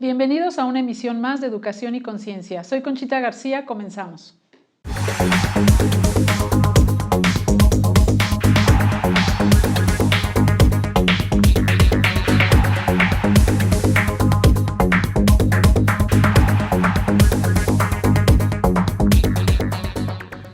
Bienvenidos a una emisión más de Educación y Conciencia. Soy Conchita García, comenzamos.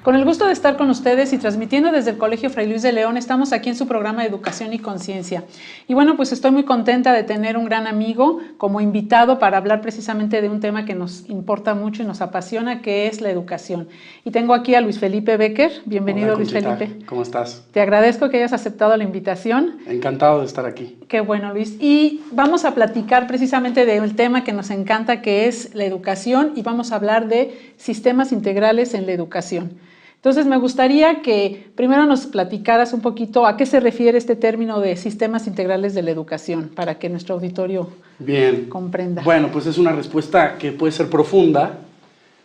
Con el gusto de estar con ustedes y transmitiendo desde el Colegio Fray Luis de León, estamos aquí en su programa de Educación y Conciencia. Y bueno, pues estoy muy contenta de tener un gran amigo como invitado para hablar precisamente de un tema que nos importa mucho y nos apasiona, que es la educación. Y tengo aquí a Luis Felipe Becker. Bienvenido. Hola, Luis Conchita. Felipe. ¿Cómo estás? Te agradezco que hayas aceptado la invitación. Encantado de estar aquí. Qué bueno, Luis. Y vamos a platicar precisamente del tema que nos encanta, que es la educación, y vamos a hablar de sistemas integrales en la educación. Entonces, me gustaría que primero nos platicaras un poquito a qué se refiere este término de sistemas integrales de la educación, para que nuestro auditorio comprenda. Bueno, pues es una respuesta que puede ser profunda.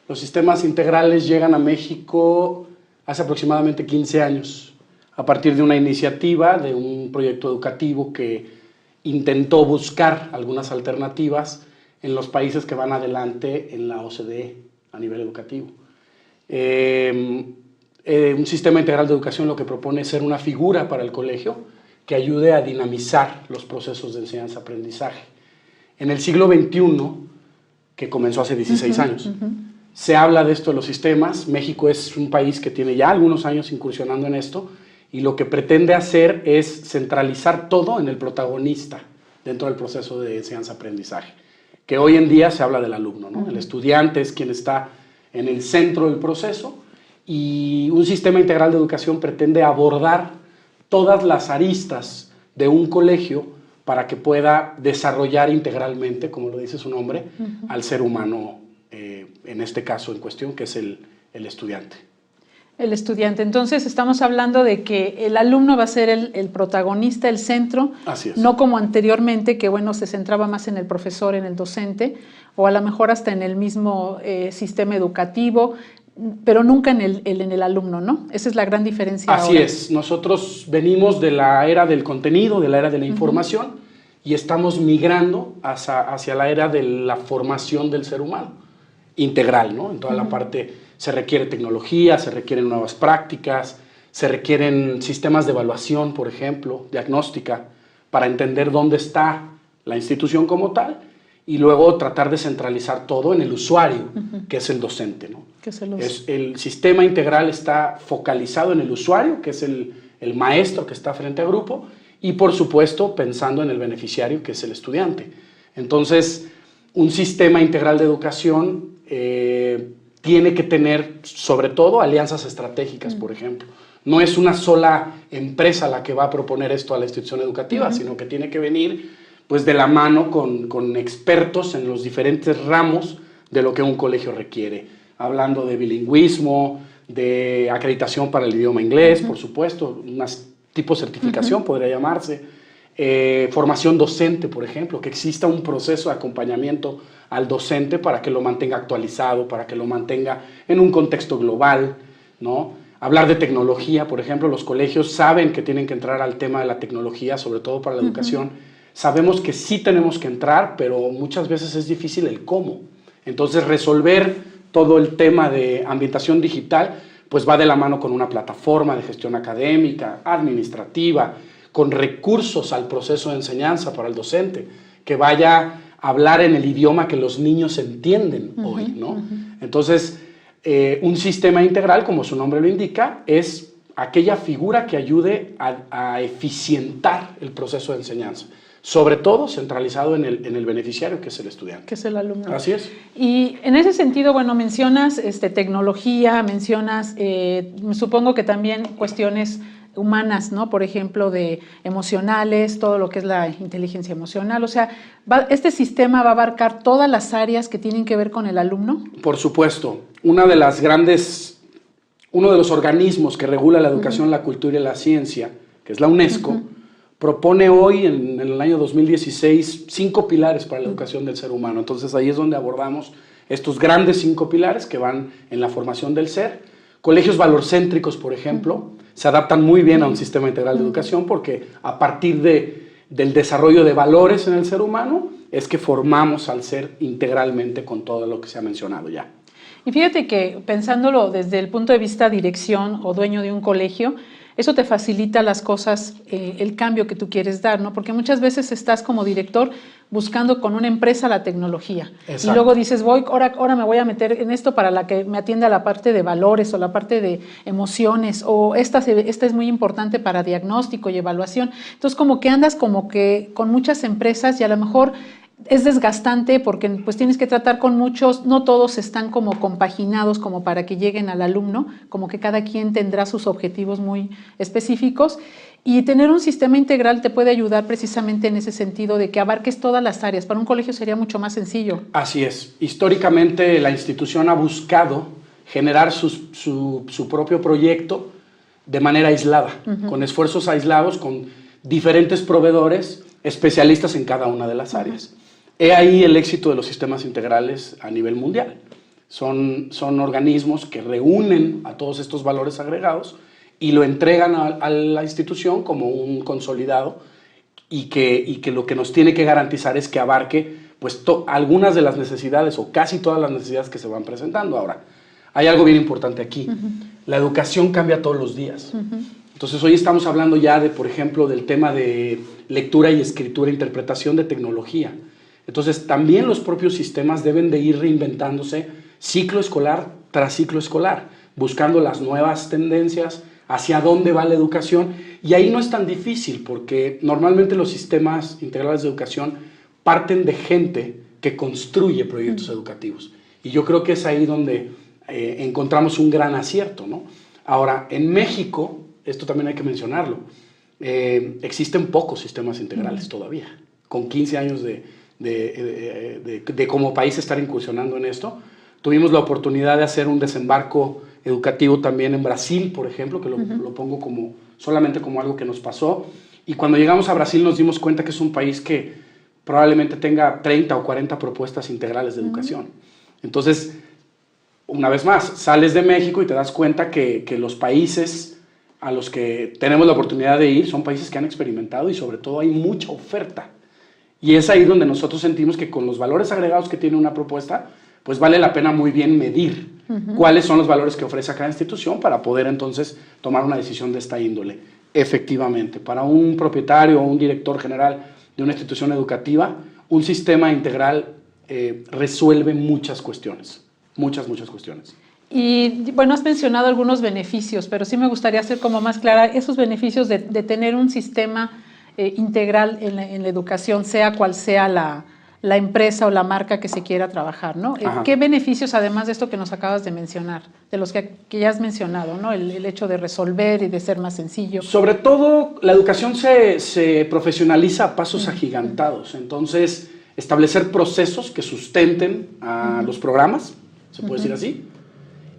Los sistemas integrales llegan a México hace aproximadamente 15 años, a partir de una iniciativa, de un proyecto educativo que intentó buscar algunas alternativas en los países que van adelante en la OCDE a nivel educativo. Un sistema integral de educación lo que propone es ser una figura para el colegio que ayude a dinamizar los procesos de enseñanza-aprendizaje. En el siglo XXI, que comenzó hace 16 años, se habla de esto de los sistemas. México es un país que tiene ya algunos años incursionando en esto y lo que pretende hacer es centralizar todo en el protagonista dentro del proceso de enseñanza-aprendizaje, que hoy en día se habla del alumno, ¿no? El estudiante es quien está en el centro del proceso. Y un sistema integral de educación pretende abordar todas las aristas de un colegio para que pueda desarrollar integralmente, como lo dice su nombre, al ser humano, en este caso en cuestión, que es el estudiante. El estudiante. Entonces, estamos hablando de que el alumno va a ser el protagonista, el centro. Así es. No como anteriormente, que bueno, se centraba más en el profesor, en el docente, o a lo mejor hasta en el mismo sistema educativo, pero nunca en el alumno, ¿no? Esa es la gran diferencia. Así ahora. Es. Nosotros venimos de la era del contenido, de la era de la información, y estamos migrando hacia la era de la formación del ser humano, integral, ¿no? En toda la parte se requiere tecnología, se requieren nuevas prácticas, se requieren sistemas de evaluación, por ejemplo, diagnóstica, para entender dónde está la institución como tal, y luego tratar de centralizar todo en el usuario, que es el docente, ¿no? El sistema integral está focalizado en el usuario, que es el maestro que está frente a grupo, y por supuesto pensando en el beneficiario, que es el estudiante. Entonces, un sistema integral de educación tiene que tener, sobre todo, alianzas estratégicas, por ejemplo. No es una sola empresa la que va a proponer esto a la institución educativa, sino que tiene que venir pues de la mano con expertos en los diferentes ramos de lo que un colegio requiere. Hablando de bilingüismo, de acreditación para el idioma inglés, por supuesto, una tipo de certificación podría llamarse, formación docente, por ejemplo, que exista un proceso de acompañamiento al docente para que lo mantenga actualizado, para que lo mantenga en un contexto global, ¿no? Hablar de tecnología, por ejemplo, los colegios saben que tienen que entrar al tema de la tecnología, sobre todo para la educación. Sabemos que sí tenemos que entrar, pero muchas veces es difícil el cómo. Entonces, resolver todo el tema de ambientación digital, pues va de la mano con una plataforma de gestión académica, administrativa, con recursos al proceso de enseñanza para el docente, que vaya a hablar en el idioma que los niños entienden hoy, ¿no? Entonces, un sistema integral, como su nombre lo indica, es aquella figura que ayude a eficientar el proceso de enseñanza. Sobre todo centralizado en el beneficiario, que es el estudiante. Que es el alumno. Así es. Y en ese sentido, bueno, mencionas tecnología, mencionas, supongo que también cuestiones humanas, ¿no? Por ejemplo, de emocionales, todo lo que es la inteligencia emocional. O sea, ¿este sistema va a abarcar todas las áreas que tienen que ver con el alumno? Por supuesto. Uno de los organismos que regula la educación, la cultura y la ciencia, que es la UNESCO, propone hoy, en el año 2016, 5 pilares para la educación del ser humano. Entonces ahí es donde abordamos estos grandes 5 pilares que van en la formación del ser. Colegios valorcéntricos, por ejemplo, se adaptan muy bien a un sistema integral de educación porque a partir de del desarrollo de valores en el ser humano, es que formamos al ser integralmente con todo lo que se ha mencionado ya. Y fíjate que pensándolo desde el punto de vista dirección o dueño de un colegio, eso te facilita las cosas, el cambio que tú quieres dar, ¿no? Porque muchas veces estás como director buscando con una empresa la tecnología. Exacto. Y luego dices, ahora me voy a meter en esto para la que me atienda la parte de valores o la parte de emociones, o esta es muy importante para diagnóstico y evaluación. Entonces como que andas como que con muchas empresas y a lo mejor es desgastante porque pues tienes que tratar con muchos, no todos están como compaginados como para que lleguen al alumno, como que cada quien tendrá sus objetivos muy específicos, y tener un sistema integral te puede ayudar precisamente en ese sentido de que abarques todas las áreas. Para un colegio sería mucho más sencillo. Así es. Históricamente la institución ha buscado generar su propio proyecto de manera aislada, con esfuerzos aislados, con diferentes proveedores especialistas en cada una de las áreas. He ahí el éxito de los sistemas integrales a nivel mundial. Son organismos que reúnen a todos estos valores agregados y lo entregan a la institución como un consolidado y que lo que nos tiene que garantizar es que abarque pues, algunas de las necesidades o casi todas las necesidades que se van presentando. Ahora, hay algo bien importante aquí. La educación cambia todos los días. Entonces, hoy estamos hablando ya de, por ejemplo, del tema de lectura y escritura, interpretación de tecnología. Entonces, también los propios sistemas deben de ir reinventándose ciclo escolar tras ciclo escolar, buscando las nuevas tendencias, hacia dónde va la educación. Y ahí no es tan difícil, porque normalmente los sistemas integrales de educación parten de gente que construye proyectos educativos. Y yo creo que es ahí donde encontramos un gran acierto, ¿no? Ahora, en México, esto también hay que mencionarlo, existen pocos sistemas integrales todavía. Con 15 años de como país estar incursionando en esto, tuvimos la oportunidad de hacer un desembarco educativo también en Brasil, por ejemplo, que lo pongo solamente como algo que nos pasó. Y cuando llegamos a Brasil nos dimos cuenta que es un país que probablemente tenga 30 o 40 propuestas integrales de educación. Entonces, una vez más, sales de México y te das cuenta que los países a los que tenemos la oportunidad de ir son países que han experimentado y sobre todo hay mucha oferta. Y es ahí donde nosotros sentimos que con los valores agregados que tiene una propuesta, pues vale la pena muy bien medir cuáles son los valores que ofrece cada institución para poder entonces tomar una decisión de esta índole. Efectivamente, para un propietario o un director general de una institución educativa, un sistema integral resuelve muchas cuestiones, muchas cuestiones. Y bueno, has mencionado algunos beneficios, pero sí me gustaría hacer como más clara esos beneficios de tener un sistema integral en la educación, sea cual sea la empresa o la marca que se quiera trabajar, ¿no? ¿Qué beneficios, además de esto que nos acabas de mencionar, de los que ya has mencionado, ¿no? El hecho de resolver y de ser más sencillo. Sobre todo, la educación se profesionaliza a pasos agigantados. Entonces, establecer procesos que sustenten a los programas, se puede decir así,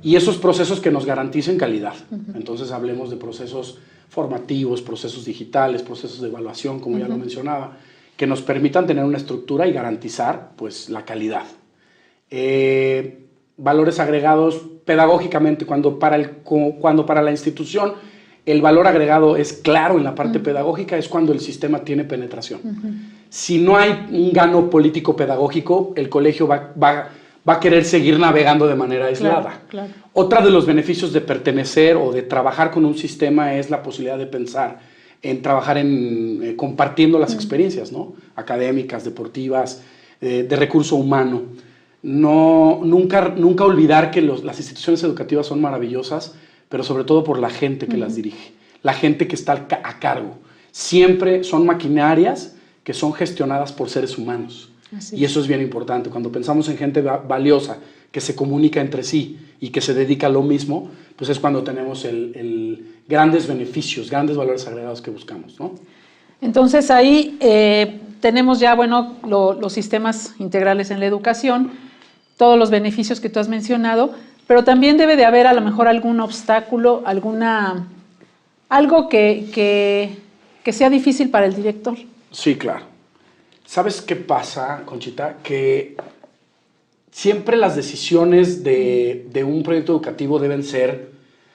y esos procesos que nos garanticen calidad. Entonces, hablemos de procesos formativos, procesos digitales, procesos de evaluación, como ya lo mencionaba, que nos permitan tener una estructura y garantizar pues, la calidad. Valores agregados pedagógicamente, cuando para la institución el valor agregado es claro en la parte pedagógica, es cuando el sistema tiene penetración. Si no hay un gano político pedagógico, el colegio va a querer seguir navegando de manera aislada. Claro. Otra de los beneficios de pertenecer o de trabajar con un sistema es la posibilidad de pensar en trabajar compartiendo las experiencias, ¿no? Académicas, deportivas, de recurso humano. Nunca olvidar que las instituciones educativas son maravillosas, pero sobre todo por la gente que las dirige, la gente que está a cargo. Siempre son maquinarias que son gestionadas por seres humanos. Y eso es bien importante. Cuando pensamos en gente valiosa, que se comunica entre sí y que se dedica a lo mismo, pues es cuando tenemos grandes beneficios, grandes valores agregados que buscamos, ¿no? Entonces ahí tenemos ya, bueno, los sistemas integrales en la educación, todos los beneficios que tú has mencionado, pero también debe de haber a lo mejor algún obstáculo, algo que sea difícil para el director. Sí, claro. ¿Sabes qué pasa, Conchita? Que siempre las decisiones de un proyecto educativo deben ser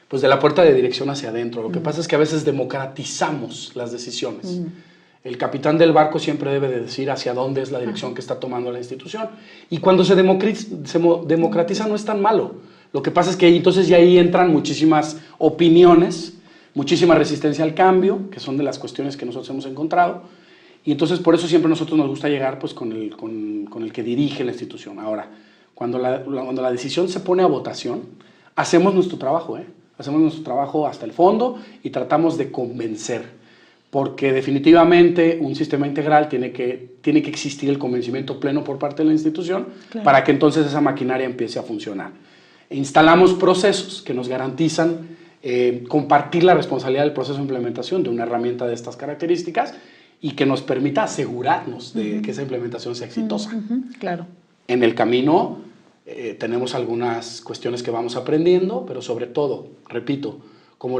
pues, de la puerta de dirección hacia adentro. Lo que pasa es que a veces democratizamos las decisiones. El capitán del barco siempre debe de decir hacia dónde es la dirección que está tomando la institución. Y cuando se democratiza no es tan malo. Lo que pasa es que entonces ya ahí entran muchísimas opiniones, muchísima resistencia al cambio, que son de las cuestiones que nosotros hemos encontrado. Y entonces por eso siempre a nosotros nos gusta llegar pues, con el que dirige la institución. Ahora, cuando la decisión se pone a votación, hacemos nuestro trabajo, hacemos nuestro trabajo hasta el fondo y tratamos de convencer. Porque definitivamente un sistema integral tiene que existir el convencimiento pleno por parte de la institución, claro, para que entonces esa maquinaria empiece a funcionar. Instalamos procesos que nos garantizan compartir la responsabilidad del proceso de implementación de una herramienta de estas características y que nos permita asegurarnos de que esa implementación sea exitosa. Claro. En el camino tenemos algunas cuestiones que vamos aprendiendo, pero sobre todo, repito, como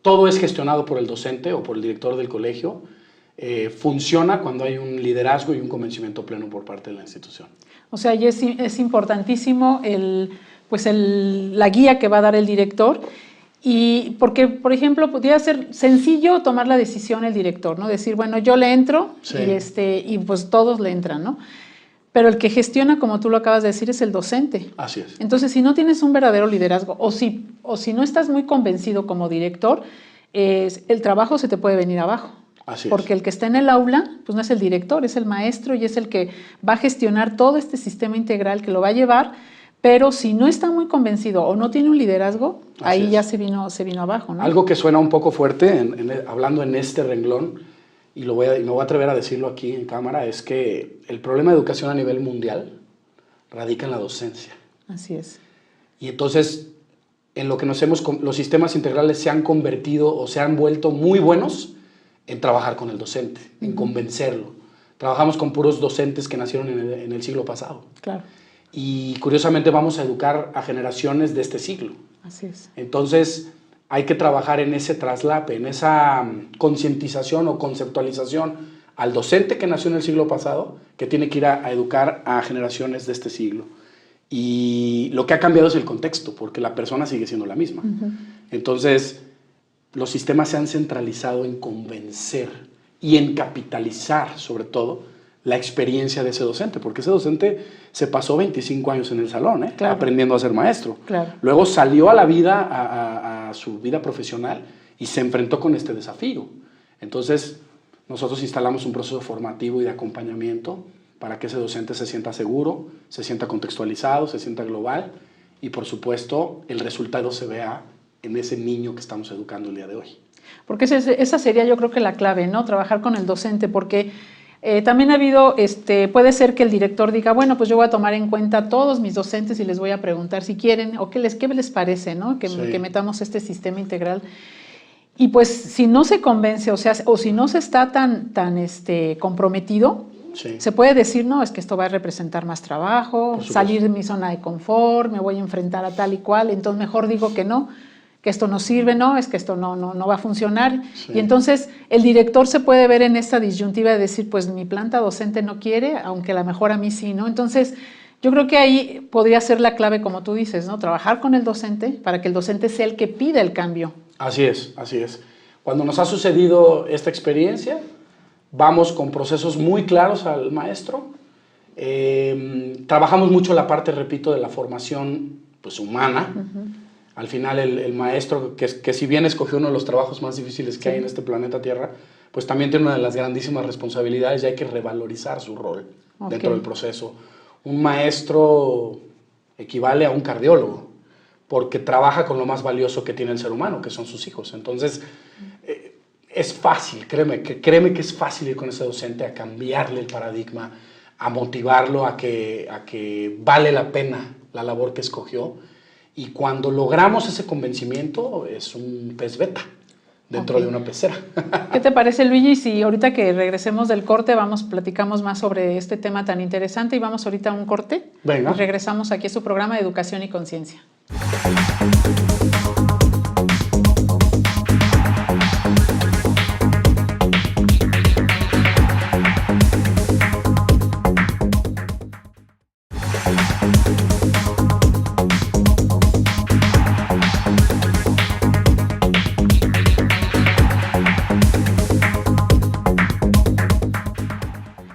todo es gestionado por el docente o por el director del colegio, funciona cuando hay un liderazgo y un convencimiento pleno por parte de la institución. O sea, y es importantísimo la guía que va a dar el director, y porque, por ejemplo, podría ser sencillo tomar la decisión el director, ¿no? Decir, bueno, yo le entro, sí, y pues todos le entran, ¿no? Pero el que gestiona, como tú lo acabas de decir, es el docente. Así es. Entonces, si no tienes un verdadero liderazgo, o si no estás muy convencido como director, el trabajo se te puede venir abajo. Así es. Porque el que está en el aula, pues no es el director, es el maestro y es el que va a gestionar todo este sistema integral que lo va a llevar, pero si no está muy convencido o no tiene un liderazgo, ahí ya se vino abajo, ¿no? Algo que suena un poco fuerte, hablando en este renglón, y me voy a atrever a decirlo aquí en cámara, es que el problema de educación a nivel mundial radica en la docencia. Así es. Y entonces, en lo que los sistemas integrales se han convertido o se han vuelto muy buenos en trabajar con el docente, en convencerlo. Trabajamos con puros docentes que nacieron en el siglo pasado. Claro. Y curiosamente vamos a educar a generaciones de este siglo. Así es. Entonces, hay que trabajar en ese traslape, en esa concientización o conceptualización al docente que nació en el siglo pasado, que tiene que ir a educar a generaciones de este siglo. Y lo que ha cambiado es el contexto, porque la persona sigue siendo la misma. Entonces, los sistemas se han centralizado en convencer y en capitalizar, sobre todo, la experiencia de ese docente, porque ese docente se pasó 25 años en el salón, claro, aprendiendo a ser maestro. Claro. Luego salió a la vida, a su vida profesional, y se enfrentó con este desafío. Entonces, nosotros instalamos un proceso formativo y de acompañamiento para que ese docente se sienta seguro, se sienta contextualizado, se sienta global, y por supuesto, el resultado se vea en ese niño que estamos educando el día de hoy. Porque esa sería, yo creo que la clave, ¿no? Trabajar con el docente, porque también ha habido, puede ser que el director diga, bueno, pues yo voy a tomar en cuenta a todos mis docentes y les voy a preguntar si quieren o qué les parece, ¿no? Que metamos este sistema integral. Y pues si no se convence, o si no se está tan comprometido, se puede decir, no, es que esto va a representar más trabajo, salir de mi zona de confort, me voy a enfrentar a tal y cual, entonces mejor digo que no, que esto no sirve, no, es que esto no va a funcionar. Y entonces el director se puede ver en esta disyuntiva de decir, pues mi planta docente no quiere, aunque a lo mejor a mí sí, ¿no? Entonces yo creo que ahí podría ser la clave, como tú dices, ¿no? Trabajar con el docente para que el docente sea el que pida el cambio. Así es, así es. Cuando nos ha sucedido esta experiencia, vamos con procesos muy claros al maestro. Trabajamos mucho la parte, repito, de la formación pues, humana. Al final el maestro, que si bien escogió uno de los trabajos más difíciles que hay en este planeta Tierra, pues también tiene una de las grandísimas responsabilidades y hay que revalorizar su rol dentro del proceso. Un maestro equivale a un cardiólogo, porque trabaja con lo más valioso que tiene el ser humano, que son sus hijos. Entonces, es fácil, créeme que es fácil ir con ese docente a cambiarle el paradigma, a motivarlo a que vale la pena la labor que escogió. Y cuando logramos ese convencimiento, es un pez beta dentro de una pecera. ¿Qué te parece, Luigi? Si ahorita que regresemos del corte, platicamos más sobre este tema tan interesante y vamos ahorita a un corte. Venga. Y regresamos aquí a su programa de Educación y Conciencia.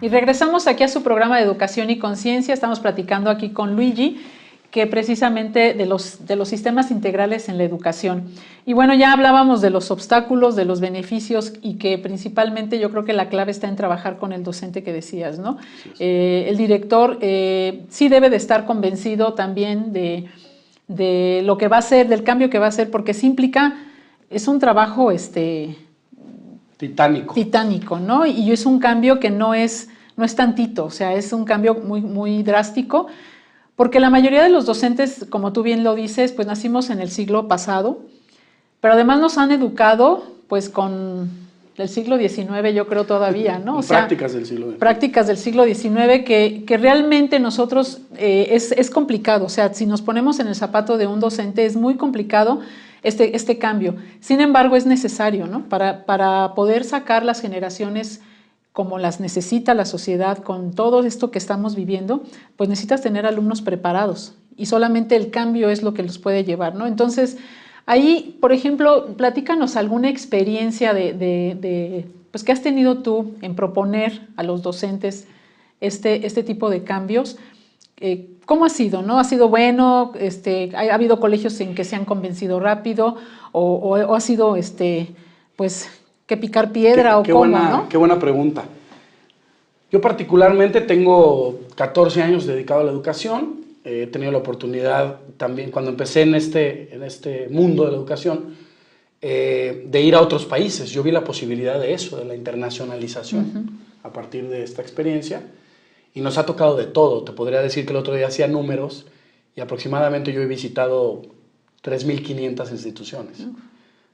Y regresamos aquí a su programa de Educación y Conciencia. Estamos platicando aquí con Luigi, que precisamente de los sistemas integrales en la educación. Y bueno, ya hablábamos de los obstáculos, de los beneficios, y que principalmente yo creo que la clave está en trabajar con el docente que decías, ¿no? Sí, sí. El director sí debe de estar convencido también de lo que va a hacer, del cambio que va a hacer, porque sí implica, es un trabajo titánico, ¿no? Y es un cambio que no es tantito, o sea, es un cambio muy, muy drástico. Porque la mayoría de los docentes, como tú bien lo dices, pues nacimos en el siglo pasado, pero además nos han educado pues con el siglo XIX, yo creo todavía, ¿no? O sea, prácticas del siglo XIX. Prácticas del siglo XIX que realmente nosotros es complicado, o sea, si nos ponemos en el zapato de un docente es muy complicado este cambio. Sin embargo, es necesario, ¿no? Para poder sacar las generaciones como las necesita la sociedad, con todo esto que estamos viviendo, pues necesitas tener alumnos preparados y solamente el cambio es lo que los puede llevar, ¿no? Entonces, ahí, por ejemplo, platícanos alguna experiencia pues, que has tenido tú en proponer a los docentes este tipo de cambios. ¿Cómo ha sido, no? ¿Ha sido bueno? ¿Ha habido colegios en que se han convencido rápido? ¿O ha sido, pues, que picar piedra o cómo, ¿no? Qué buena pregunta. Yo particularmente tengo 14 años dedicado a la educación. He tenido la oportunidad también, cuando empecé en este mundo de la educación, de ir a otros países. Yo vi la posibilidad de eso, de la internacionalización, a partir de esta experiencia. Y nos ha tocado de todo. Te podría decir que el otro día hacía números y aproximadamente yo he visitado 3.500 instituciones,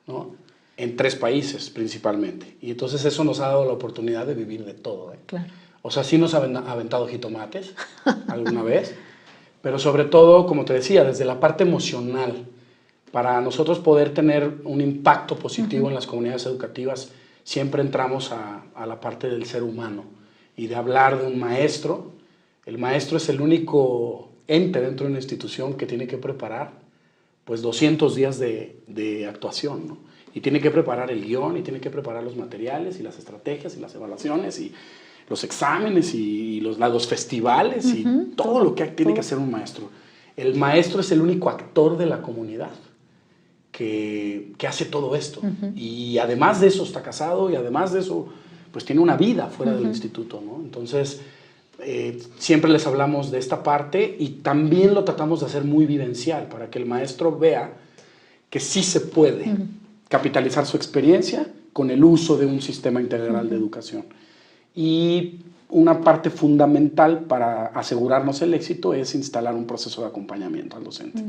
¿no? En 3 países principalmente. Y entonces eso nos ha dado la oportunidad de vivir de todo, ¿eh? Claro. O sea, sí nos ha aventado jitomates alguna vez, pero sobre todo, como te decía, desde la parte emocional, para nosotros poder tener un impacto positivo en las comunidades educativas, siempre entramos a la parte del ser humano y de hablar de un maestro. El maestro es el único ente dentro de una institución que tiene que preparar pues 200 días de actuación, ¿no? Y tiene que preparar el guión, y tiene que preparar los materiales, y las estrategias, y las evaluaciones, y los exámenes, y los festivales, y todo lo que tiene que hacer un maestro. El maestro es el único actor de la comunidad que hace todo esto. Y además de eso está casado, y además de eso pues tiene una vida fuera del instituto, ¿no? Entonces, siempre les hablamos de esta parte, y también lo tratamos de hacer muy vivencial, para que el maestro vea que sí se puede capitalizar su experiencia con el uso de un sistema integral de educación. Y una parte fundamental para asegurarnos el éxito es instalar un proceso de acompañamiento al docente.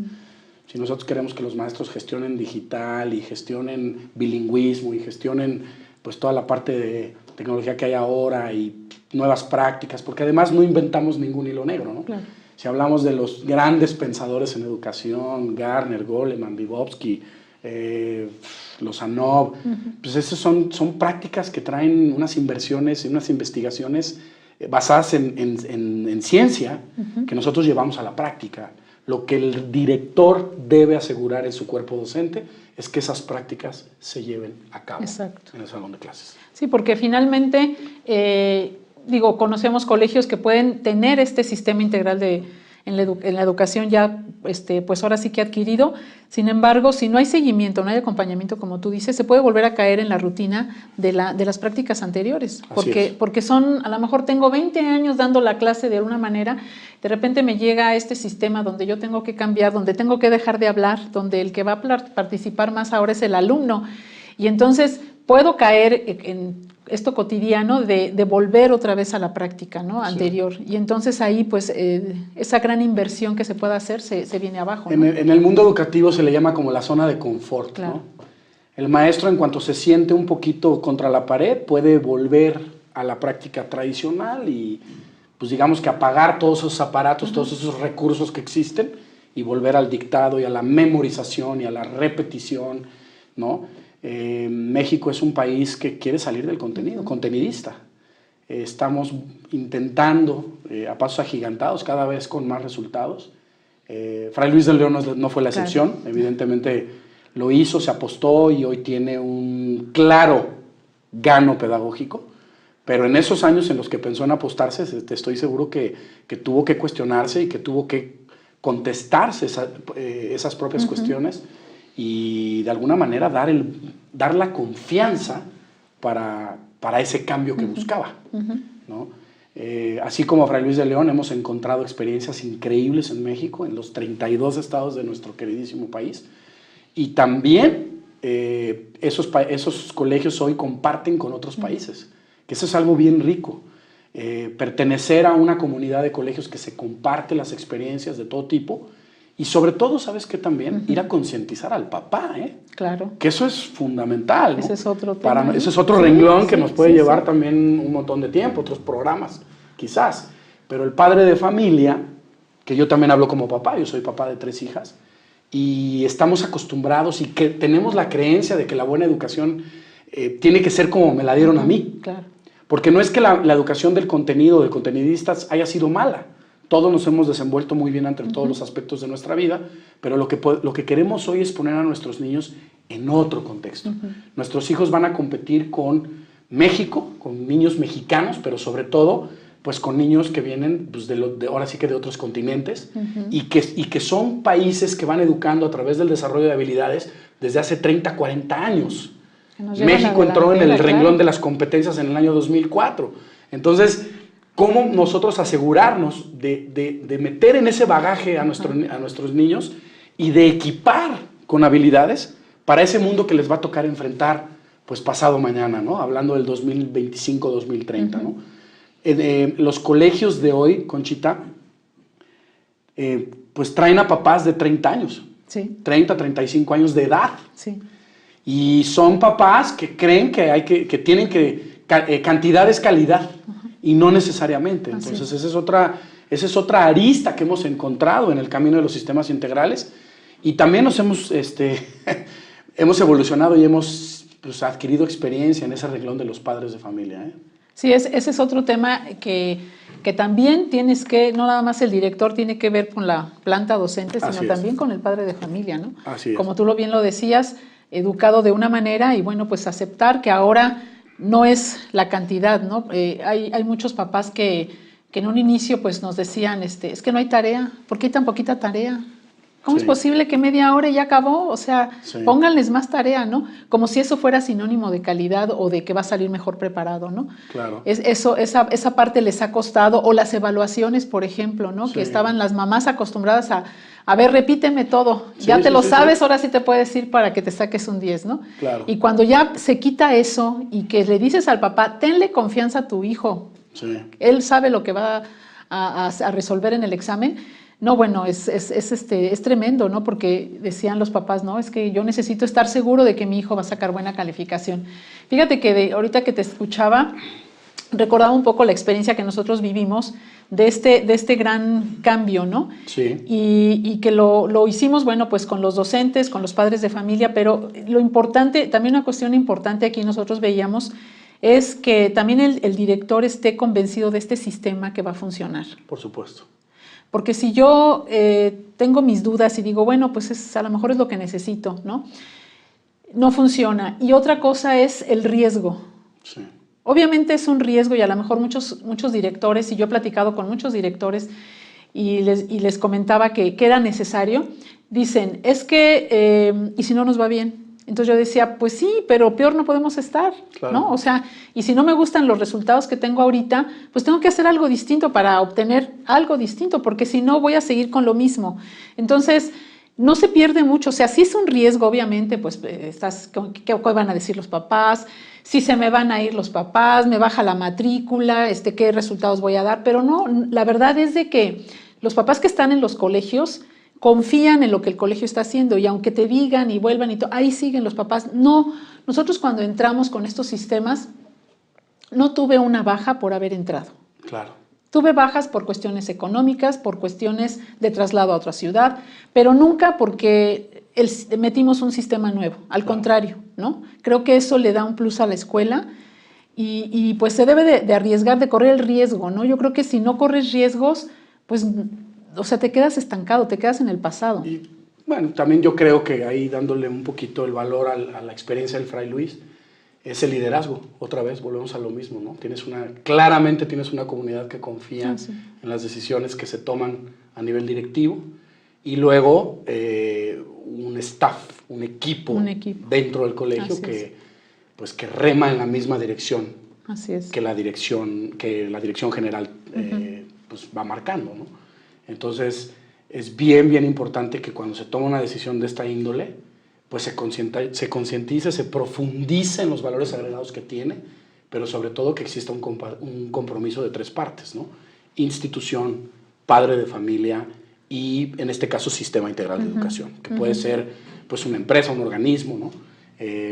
Si nosotros queremos que los maestros gestionen digital y gestionen bilingüismo y gestionen pues toda la parte de tecnología que hay ahora y nuevas prácticas, porque además no inventamos ningún hilo negro, ¿no? Claro. Si hablamos de los grandes pensadores en educación, Garner, Goleman, Vygotsky, Lozanov, pues esas son prácticas que traen unas inversiones y unas investigaciones basadas en ciencia que nosotros llevamos a la práctica. Lo que el director debe asegurar en su cuerpo docente es que esas prácticas se lleven a cabo en el salón de clases. Sí, porque finalmente, conocemos colegios que pueden tener este sistema integral en la educación ya, pues ahora sí que adquirido. Sin embargo, si no hay seguimiento, no hay acompañamiento, como tú dices, se puede volver a caer en la rutina de las prácticas anteriores. Porque a lo mejor tengo 20 años dando la clase de alguna manera, de repente me llega este sistema donde yo tengo que cambiar, donde tengo que dejar de hablar, donde el que va a participar más ahora es el alumno. Y entonces puedo caer en esto cotidiano de volver otra vez a la práctica, ¿no? Anterior. Y entonces ahí, pues, esa gran inversión que se pueda hacer se viene abajo, ¿no? En el mundo educativo se le llama como la zona de confort, claro, ¿no? El maestro, en cuanto se siente un poquito contra la pared, puede volver a la práctica tradicional y, pues, digamos que apagar todos esos aparatos, todos esos recursos que existen y volver al dictado y a la memorización y a la repetición, ¿no? México es un país que quiere salir del contenido, contenidista. Estamos intentando, a pasos agigantados, cada vez con más resultados. Fray Luis de León no fue la excepción, claro. Evidentemente lo hizo, se apostó y hoy tiene un claro gano pedagógico, Pero en esos años en los que pensó en apostarse, estoy seguro que tuvo que cuestionarse y que tuvo que contestarse esas propias cuestiones y de alguna manera dar la confianza para ese cambio que buscaba, ¿no? Así como Fray Luis de León hemos encontrado experiencias increíbles en México, en los 32 estados de nuestro queridísimo país, y también esos colegios hoy comparten con otros países, que eso es algo bien rico. Pertenecer a una comunidad de colegios que se comparte las experiencias de todo tipo y sobre todo, ¿sabes qué? También ir a concientizar al papá, Claro. Que eso es fundamental, ¿no? Ese es otro tema. Ese es otro renglón que nos puede llevar también un montón de tiempo, otros programas, quizás. Pero el padre de familia, que yo también hablo como papá, yo soy papá de 3 hijas, y estamos acostumbrados y que tenemos la creencia de que la buena educación tiene que ser como me la dieron a mí. Claro. Porque no es que la educación del contenido, de contenidistas, haya sido mala. Todos nos hemos desenvuelto muy bien entre todos los aspectos de nuestra vida, pero lo que queremos hoy es poner a nuestros niños en otro contexto. Nuestros hijos van a competir con México, con niños mexicanos, pero sobre todo pues con niños que vienen pues, ahora sí que de otros continentes y que son países que van educando a través del desarrollo de habilidades desde hace 30, 40 años. México entró en el renglón de las competencias en el año 2004. Entonces, ¿cómo nosotros asegurarnos de meter en ese bagaje a nuestros niños y de equipar con habilidades para ese mundo que les va a tocar enfrentar pues pasado mañana, ¿no? Hablando del 2025-2030, ¿no? Los colegios de hoy, Conchita, pues traen a papás de 30 años, Sí. 30, 35 años de edad. Sí. Y son papás que creen que tienen cantidad es calidad y no necesariamente. Entonces esa es otra arista que hemos encontrado en el camino de los sistemas integrales y también nos hemos evolucionado y hemos pues, adquirido experiencia en ese renglón de los padres de familia. Sí, ese es otro tema que también tienes que, no nada más el director tiene que ver con la planta docente, sino también con el padre de familia, ¿no? Así es. Como tú bien lo decías, educado de una manera y bueno, pues aceptar que ahora no es la cantidad, ¿no? Hay muchos papás que en un inicio pues nos decían, es que no hay tarea, ¿por qué hay tan poquita tarea? ¿Cómo es posible que media hora y ya acabó? O sea, pónganles más tarea, ¿no? Como si eso fuera sinónimo de calidad o de que va a salir mejor preparado, ¿no? Claro. Esa parte les ha costado, o las evaluaciones, por ejemplo, ¿no? Que estaban las mamás acostumbradas a ver, repíteme todo, ya te lo sabes, ahora sí te puedes ir para que te saques un 10, ¿no? Claro. Y cuando ya se quita eso y que le dices al papá, tenle confianza a tu hijo, él sabe lo que va a resolver en el examen. No, bueno, es tremendo, ¿no? Porque decían los papás, no, es que yo necesito estar seguro de que mi hijo va a sacar buena calificación. Fíjate que ahorita que te escuchaba, recordaba un poco la experiencia que nosotros vivimos de este gran cambio, ¿no? Sí. Y que lo hicimos, bueno, pues con los docentes, con los padres de familia, pero lo importante, también una cuestión importante aquí nosotros veíamos, es que también el director esté convencido de este sistema que va a funcionar. Por supuesto. Porque si yo tengo mis dudas y digo, bueno, pues a lo mejor es lo que necesito, ¿no? No funciona. Y otra cosa es el riesgo. Sí. Obviamente es un riesgo y a lo mejor muchos directores, y yo he platicado con muchos directores y les comentaba que era necesario, dicen, es que, ¿y si no nos va bien? Entonces yo decía, pues sí, pero peor no podemos estar, claro, ¿no? O sea, y si no me gustan los resultados que tengo ahorita, pues tengo que hacer algo distinto para obtener algo distinto, porque si no voy a seguir con lo mismo. Entonces, no se pierde mucho, o sea, sí es un riesgo, obviamente, pues ¿qué van a decir los papás? Si se me van a ir los papás, me baja la matrícula, ¿qué resultados voy a dar? Pero no, la verdad es de que los papás que están en los colegios confían en lo que el colegio está haciendo y aunque te digan y vuelvan y todo, ahí siguen los papás. No, nosotros cuando entramos con estos sistemas, no tuve una baja por haber entrado. Claro. Tuve bajas por cuestiones económicas, por cuestiones de traslado a otra ciudad, pero nunca porque metimos un sistema nuevo, al contrario, ¿no? Creo que eso le da un plus a la escuela y pues se debe de arriesgar, de correr el riesgo, ¿no? Yo creo que si no corres riesgos, pues, o sea, te quedas estancado, te quedas en el pasado. Y bueno, también yo creo que ahí dándole un poquito el valor a la experiencia del Fray Luis, es el liderazgo. Otra vez volvemos a lo mismo, ¿no? Claramente tienes una comunidad que confía en las decisiones que se toman a nivel directivo, y luego un staff, un equipo dentro del colegio que rema en la misma dirección. Así es. Que la dirección general pues va marcando, ¿no? Entonces es bien importante que cuando se toma una decisión de esta índole, pues se concientice, se profundice en los valores agregados que tiene, pero sobre todo que exista un compromiso de 3 partes, ¿no? Institución, padre de familia y, en este caso, sistema integral de educación, que puede ser pues una empresa, un organismo, ¿no?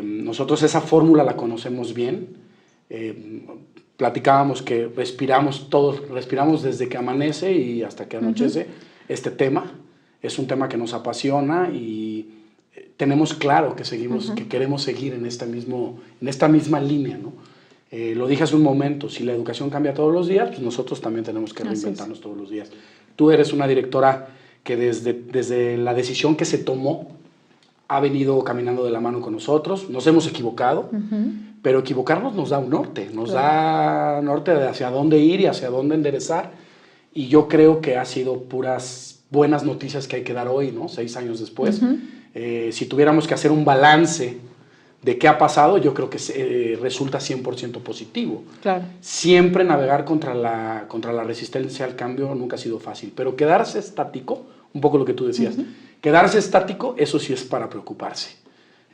Nosotros esa fórmula la conocemos bien. Platicábamos que respiramos desde que amanece y hasta que anochece. Este tema es un tema que nos apasiona y tenemos claro que queremos seguir en esta misma línea, ¿no? Lo dije hace un momento, si la educación cambia todos los días, pues nosotros también tenemos que reinventarnos todos los días. Tú eres una directora que desde la decisión que se tomó ha venido caminando de la mano con nosotros. Nos hemos equivocado, pero equivocarnos nos da un norte, da norte de hacia dónde ir y hacia dónde enderezar. Y yo creo que ha sido puras buenas noticias que hay que dar hoy, ¿no? 6 años después. Si tuviéramos que hacer un balance de qué ha pasado, yo creo que resulta 100% positivo. Claro. Siempre navegar contra la resistencia al cambio nunca ha sido fácil, pero quedarse estático, un poco lo que tú decías, quedarse estático, eso sí es para preocuparse.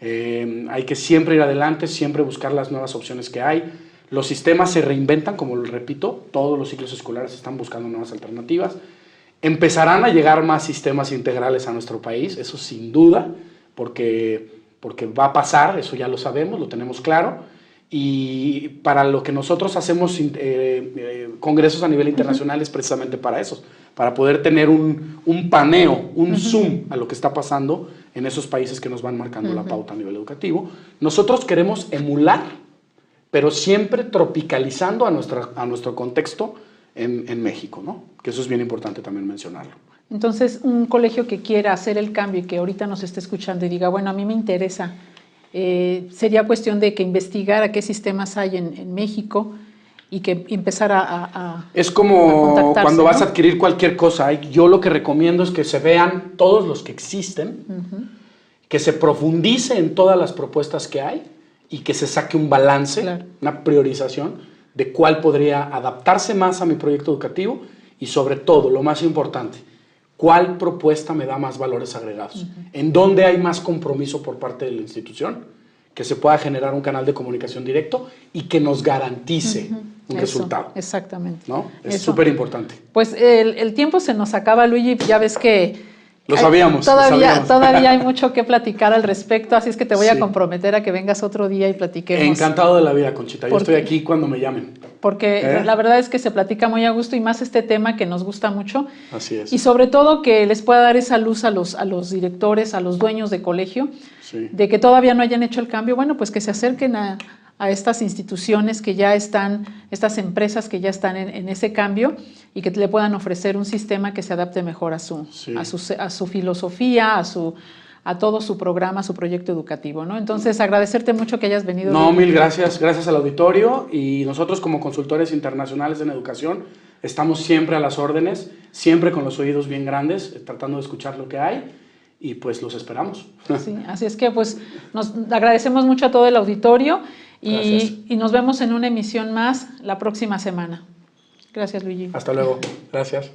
Hay que siempre ir adelante, siempre buscar las nuevas opciones que hay. Los sistemas se reinventan, como lo repito, todos los ciclos escolares están buscando nuevas alternativas. Empezarán a llegar más sistemas integrales a nuestro país, eso sin duda, porque va a pasar, eso ya lo sabemos, lo tenemos claro. Y para lo que nosotros hacemos congresos a nivel internacional es precisamente para eso, para poder tener un paneo, un zoom a lo que está pasando en esos países que nos van marcando la pauta a nivel educativo. Nosotros queremos emular, pero siempre tropicalizando a nuestro contexto en México, ¿no? Que eso es bien importante también mencionarlo. Entonces, un colegio que quiera hacer el cambio y que ahorita nos esté escuchando y diga, bueno, a mí me interesa, sería cuestión de que investigara qué sistemas hay en México y que empezara a es como cuando vas ¿no? a adquirir cualquier cosa. Yo lo que recomiendo es que se vean todos los que existen, que se profundice en todas las propuestas que hay y que se saque un balance, una priorización de cuál podría adaptarse más a mi proyecto educativo y, sobre todo, lo más importante, cuál propuesta me da más valores agregados, en dónde hay más compromiso por parte de la institución, que se pueda generar un canal de comunicación directo y que nos garantice un resultado. Exactamente. ¿No? Es súper importante. Pues el tiempo se nos acaba, Luigi, ya ves que Lo sabíamos. Todavía hay mucho que platicar al respecto, así es que te voy a comprometer a que vengas otro día y platiquemos. Encantado de la vida, Conchita. Yo estoy aquí cuando me llamen. Porque la verdad es que se platica muy a gusto y más este tema que nos gusta mucho. Así es. Y sobre todo que les pueda dar esa luz a los directores, a los dueños de colegio, de que todavía no hayan hecho el cambio. Bueno, pues que se acerquen a estas instituciones que ya están, estas empresas que ya están en ese cambio y que le puedan ofrecer un sistema que se adapte mejor a su filosofía, a todo su programa, su proyecto educativo, ¿no? Entonces, agradecerte mucho que hayas venido. No, mil gracias. Gracias al auditorio, y nosotros como consultores internacionales en educación estamos siempre a las órdenes, siempre con los oídos bien grandes, tratando de escuchar lo que hay, y pues los esperamos. Sí, así es que pues nos agradecemos mucho a todo el auditorio y nos vemos en una emisión más la próxima semana. Gracias, Luigi. Hasta luego. Gracias.